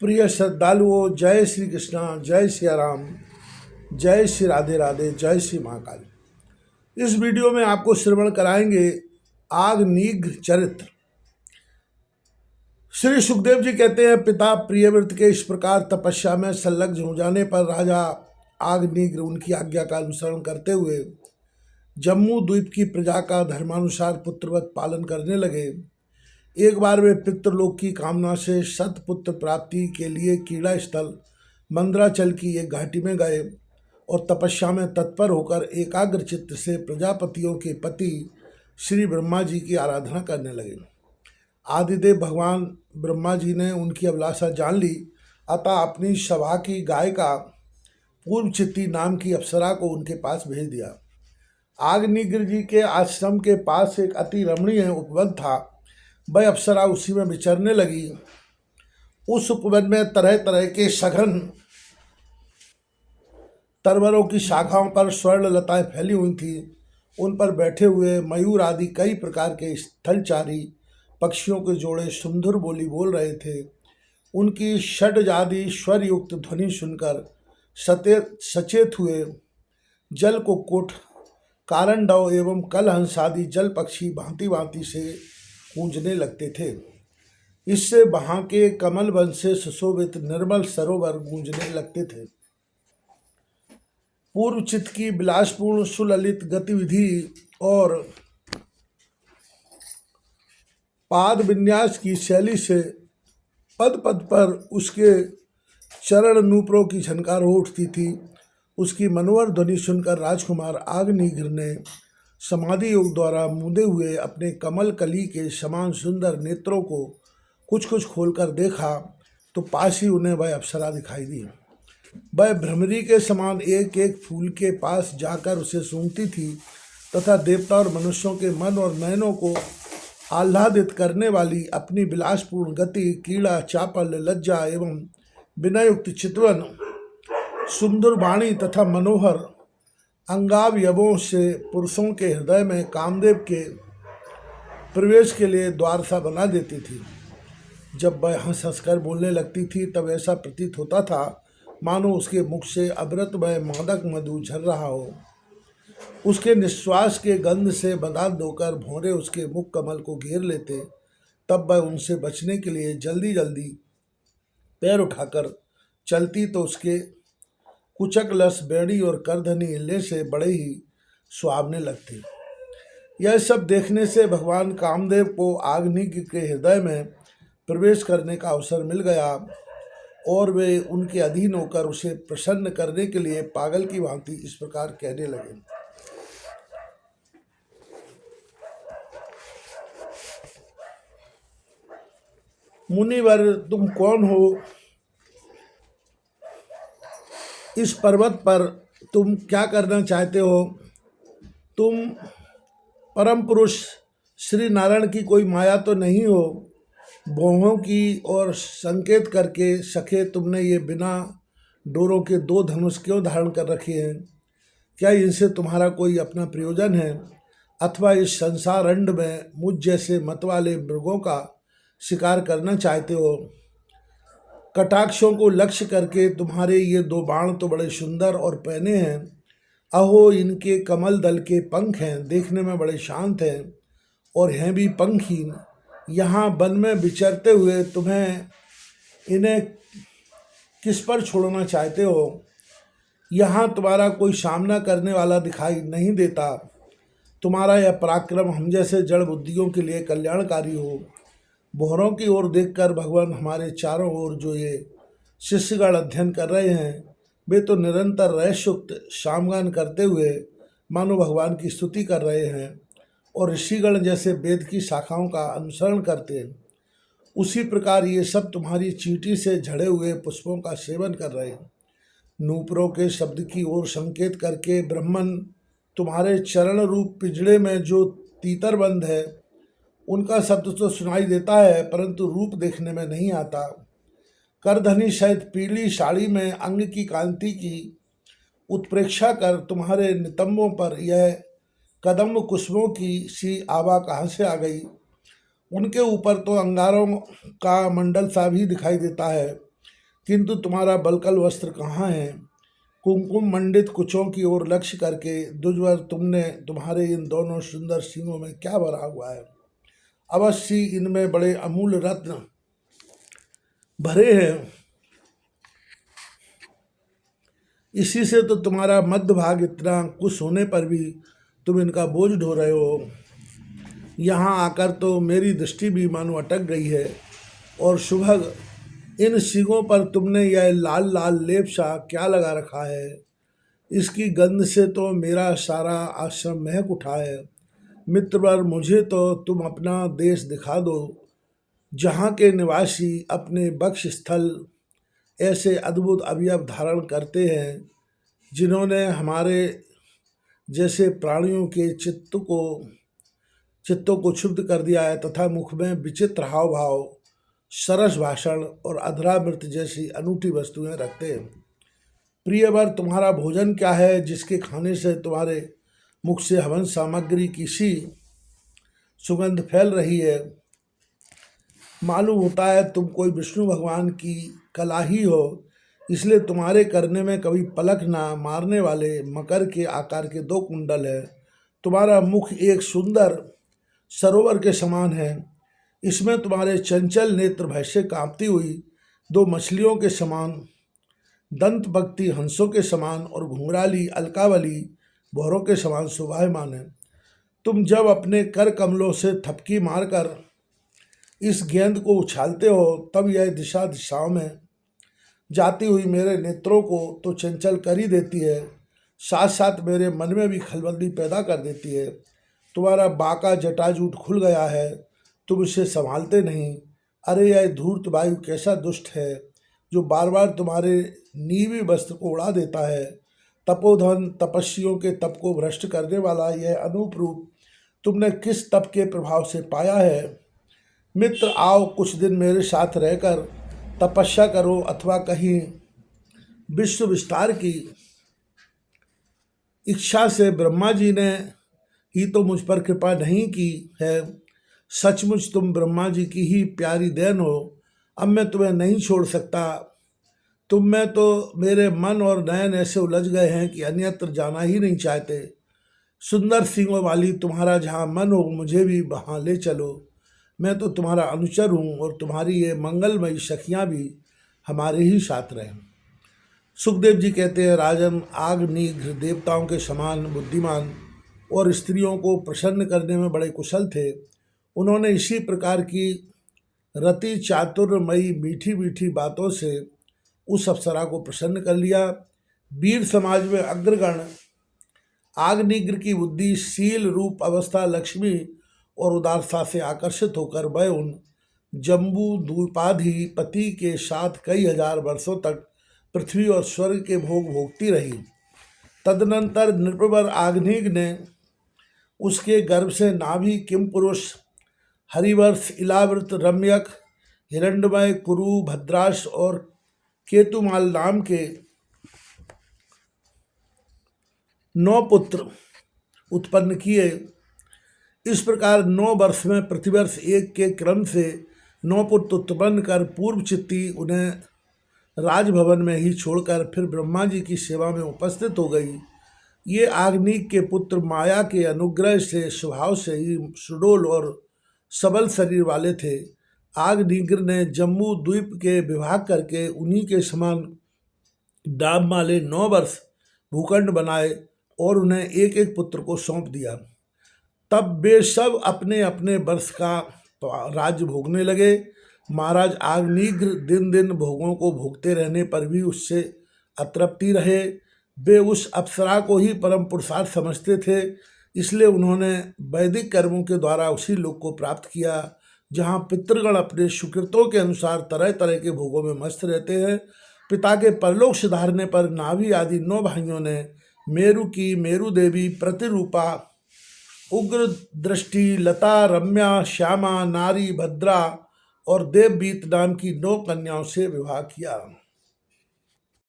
प्रिय श्रद्धालुओं, जय श्री कृष्णा, जय सिया राम, जय श्री राधे राधे, जय श्री महाकाल। इस वीडियो में आपको श्रवण कराएंगे आग्नेय चरित्र। श्री सुखदेव जी कहते हैं, पिता प्रियव्रत के इस प्रकार तपस्या में संलग्न हो जाने पर राजा आग्नेय उनकी आज्ञा का अनुसरण करते हुए जम्मू द्वीप की प्रजा का धर्मानुसार पुत्रवत पालन करने लगे। एक बार वे पितृलोक की कामना से सतपुत्र प्राप्ति के लिए कीड़ा स्थल मंदराचल की एक घाटी में गए और तपस्या में तत्पर होकर एकाग्र चित्त से प्रजापतियों के पति श्री ब्रह्मा जी की आराधना करने लगे। आदिदेव भगवान ब्रह्मा जी ने उनकी अभिलाषा जान ली, अतः अपनी सभा की गायिका पूर्वचित्ती नाम की अप्सरा को उनके पास भेज दिया। आग्नेय जी के आश्रम के पास एक अति रमणीय उपवन था। वह अप्सरा उसी में विचरने लगी। उस उपवन में तरह तरह के सघन तरवरों की शाखाओं पर स्वर्ण लताएं फैली हुई थीं। उन पर बैठे हुए मयूर आदि कई प्रकार के स्थलचारी पक्षियों के जोड़े सुंदर बोली बोल रहे थे। उनकी षड्जादि स्वर युक्त ध्वनि सुनकर सचेत हुए जल कुक्कुट, कारंडव एवं कलहंस आदि जल पक्षी भांति भांति से गूंजने लगते थे। इससे वहां के कमल वन से सुशोभित निर्मल सरोवर गूंजने लगते थे। पूर्वचित्त की विलासपूर्ण सुललित गतिविधि और पाद विन्यास की शैली से पद पद पर उसके चरण नूपुरों की झनकार हो उठती थी। उसकी मनोहर ध्वनि सुनकर राजकुमार आग्नेय ने समाधि योग द्वारा मूंदे हुए अपने कमल कली के समान सुंदर नेत्रों को कुछ कुछ खोलकर देखा तो पास ही उन्हें वह अप्सरा दिखाई दी। वह भ्रमरी के समान एक एक फूल के पास जाकर उसे सूंघती थी तथा देवता और मनुष्यों के मन और नयनों को आह्लादित करने वाली अपनी विलासपूर्ण गति, कीड़ा, चापल, लज्जा एवं विनयुक्त चितवन, सुंदर वाणी तथा मनोहर अंगावयवों से पुरुषों के हृदय में कामदेव के प्रवेश के लिए द्वार सा बना देती थी। जब वह हंस हंसकर बोलने लगती थी तब ऐसा प्रतीत होता था मानो उसके मुख से अमृत में मादक मधु झर रहा हो। उसके निश्वास के गंध से बदान्त होकर भौरे उसके मुख कमल को घेर लेते। तब वह उनसे बचने के लिए जल्दी जल्दी पैर उठाकर चलती तो उसके कुचक लस, बेड़ी और करधनी हिलने से बड़े ही सुहावने लगते। यह सब देखने से भगवान कामदेव को आग्नेय के हृदय में प्रवेश करने का अवसर मिल गया और वे उनके अधीन होकर उसे प्रसन्न करने के लिए पागल की भांति इस प्रकार कहने लगे। मुनिवर, तुम कौन हो? इस पर्वत पर तुम क्या करना चाहते हो? तुम परम पुरुष श्री नारायण की कोई माया तो नहीं हो? भौहों की ओर संकेत करके सखे तुमने ये बिना डोरों के दो धनुष क्यों धारण कर रखे हैं? क्या इनसे तुम्हारा कोई अपना प्रयोजन है अथवा इस संसार अंड में मुझ जैसे मत वाले मृगों का शिकार करना चाहते हो? कटाक्षों को लक्ष्य करके तुम्हारे ये दो बाण तो बड़े सुंदर और पैने हैं। अहो, इनके कमल दल के पंख हैं, देखने में बड़े शांत हैं और हैं भी पंखहीन। यहाँ वन में विचरते हुए तुम्हें इन्हें किस पर छोड़ना चाहते हो? यहाँ तुम्हारा कोई सामना करने वाला दिखाई नहीं देता। तुम्हारा यह पराक्रम हम जैसे जड़ बुद्धियों के लिए कल्याणकारी हो। भौरों की ओर देखकर भगवान हमारे चारों ओर जो ये शिष्यगण अध्ययन कर रहे हैं वे तो निरंतर रयसुक्त शामगान करते हुए मानो भगवान की स्तुति कर रहे हैं और ऋषिगण जैसे वेद की शाखाओं का अनुसरण करते हैं। उसी प्रकार ये सब तुम्हारी चींटी से झड़े हुए पुष्पों का सेवन कर रहे हैं। नूपुरों के शब्द की ओर संकेत करके ब्रह्मन तुम्हारे चरण रूप पिंजड़े में जो तीतर बंद है उनका शब्द तो सुनाई देता है परंतु रूप देखने में नहीं आता। करधनी सहित पीली साड़ी में अंग की कांति की उत्प्रेक्षा कर तुम्हारे नितंबों पर यह कदम्ब कुसुमों की सी आभा कहाँ से आ गई? उनके ऊपर तो अंगारों का मंडल सा भी दिखाई देता है। किंतु तुम्हारा बलकल वस्त्र कहाँ है? कुमकुम मंडित कुचों की ओर लक्ष्य करके दुर्जर तुमने तुम्हारे इन दोनों सुंदर सींगों में क्या भरा हुआ है? अवश्य इनमें बड़े अमूल्य रत्न भरे हैं, इसी से तो तुम्हारा मध्य भाग इतना कुछ होने पर भी तुम इनका बोझ ढो रहे हो। यहाँ आकर तो मेरी दृष्टि भी मानो अटक गई है। और सुभग इन सींगों पर तुमने यह लाल लाल लेप सा क्या लगा रखा है? इसकी गंध से तो मेरा सारा आश्रम महक उठा है। मित्रवर, मुझे तो तुम अपना देश दिखा दो, जहाँ के निवासी अपने बक्ष स्थल ऐसे अद्भुत अवयव धारण करते हैं जिन्होंने हमारे जैसे प्राणियों के चित्तों को क्षुब्ध कर दिया है, तथा मुख में विचित्र हाव भाव, सरस भाषण और अधरामृत जैसी अनूठी वस्तुएं रखते हैं। प्रियवर, तुम्हारा भोजन क्या है जिसके खाने से तुम्हारे मुख से हवन सामग्री की सी सुगंध फैल रही है? मालूम होता है तुम कोई विष्णु भगवान की कला ही हो, इसलिए तुम्हारे करने में कभी पलक ना मारने वाले मकर के आकार के दो कुंडल है। तुम्हारा मुख एक सुंदर सरोवर के समान है, इसमें तुम्हारे चंचल नेत्र भय से कांपती हुई दो मछलियों के समान, दंत भक्ति हंसों के समान और घुंघराली अलकावली भौरों के समान शोभायमान है। तुम जब अपने कर कमलों से थपकी मारकर इस गेंद को उछालते हो तब यह दिशा दिशाओं में जाती हुई मेरे नेत्रों को तो चंचल कर ही देती है, साथ साथ मेरे मन में भी खलबली पैदा कर देती है। तुम्हारा बाका जटाजूट खुल गया है, तुम इसे संभालते नहीं। अरे यह धूर्त वायु कैसा दुष्ट है जो बार बार तुम्हारे नीवी वस्त्र को उड़ा देता है। तपोधन तपस्वियों के तप को भ्रष्ट करने वाला यह अनूप रूप तुमने किस तप के प्रभाव से पाया है? मित्र, आओ कुछ दिन मेरे साथ रहकर तपस्या करो, अथवा कहीं विश्व विस्तार की इच्छा से ब्रह्मा जी ने ही तो मुझ पर कृपा नहीं की है। सचमुच तुम ब्रह्मा जी की ही प्यारी देन हो। अब मैं तुम्हें नहीं छोड़ सकता। तुम में तो मेरे मन और नयन ऐसे उलझ गए हैं कि अन्यत्र जाना ही नहीं चाहते। सुंदर सींगों वाली तुम्हारा जहाँ मन हो मुझे भी वहाँ ले चलो। मैं तो तुम्हारा अनुचर हूँ और तुम्हारी ये मंगलमयी सखियाँ भी हमारे ही साथ रहें। सुखदेव जी कहते हैं, राजन, आग्निघ्र देवताओं के समान बुद्धिमान और स्त्रियों को प्रसन्न करने में बड़े कुशल थे। उन्होंने इसी प्रकार की रति चातुर्यमयी मीठी मीठी बातों से उस अप्सरा को प्रसन्न कर लिया। वीर समाज में अग्रगण आग्निग्र की बुद्धि, शील, रूप, अवस्था, लक्ष्मी और उदारता से आकर्षित होकर वह उन जम्बू द्वीपाधिपति के साथ कई हजार वर्षों तक पृथ्वी और स्वर्ग के भोग भोगती रही। तदनंतर नृपवर आग्निग ने उसके गर्भ से नाभि, किम पुरुष, हरिवर्ष, इलावृत, रम्यक, हिरण्यमय, कुरु, भद्राश और केतुमाल नाम के 9 पुत्र उत्पन्न किए। इस प्रकार 9 वर्ष में प्रतिवर्ष एक के क्रम से 9 पुत्र उत्पन्न कर पूर्व चित्ती उन्हें राजभवन में ही छोड़कर फिर ब्रह्मा जी की सेवा में उपस्थित हो गई। ये आग्निक के पुत्र माया के अनुग्रह से स्वभाव से ही सुडोल और सबल शरीर वाले थे। आग्निग्र ने जम्बू द्वीप के विभाग करके उन्हीं के समान दाम वाले 9 वर्ष भूखंड बनाए और उन्हें एक एक पुत्र को सौंप दिया। तब वे सब अपने अपने वर्ष का राज्य भोगने लगे। महाराज आग्निग्र दिन दिन भोगों को भोगते रहने पर भी उससे अतृप्ति रहे। वे उस अप्सरा को ही परम पुरुषार्थ समझते थे, इसलिए उन्होंने वैदिक कर्मों के द्वारा उसी लोक को प्राप्त किया जहाँ पितृगण अपने सुकृतों के अनुसार तरह तरह के भोगों में मस्त रहते हैं। पिता के परलोक सुधारने पर नाभि आदि 9 भाइयों ने मेरु की मेरु देवी प्रतिरूपा, उग्र दृष्टि, लता, रम्या, श्यामा, नारी, भद्रा और देवबीत नाम की 9 कन्याओं से विवाह किया।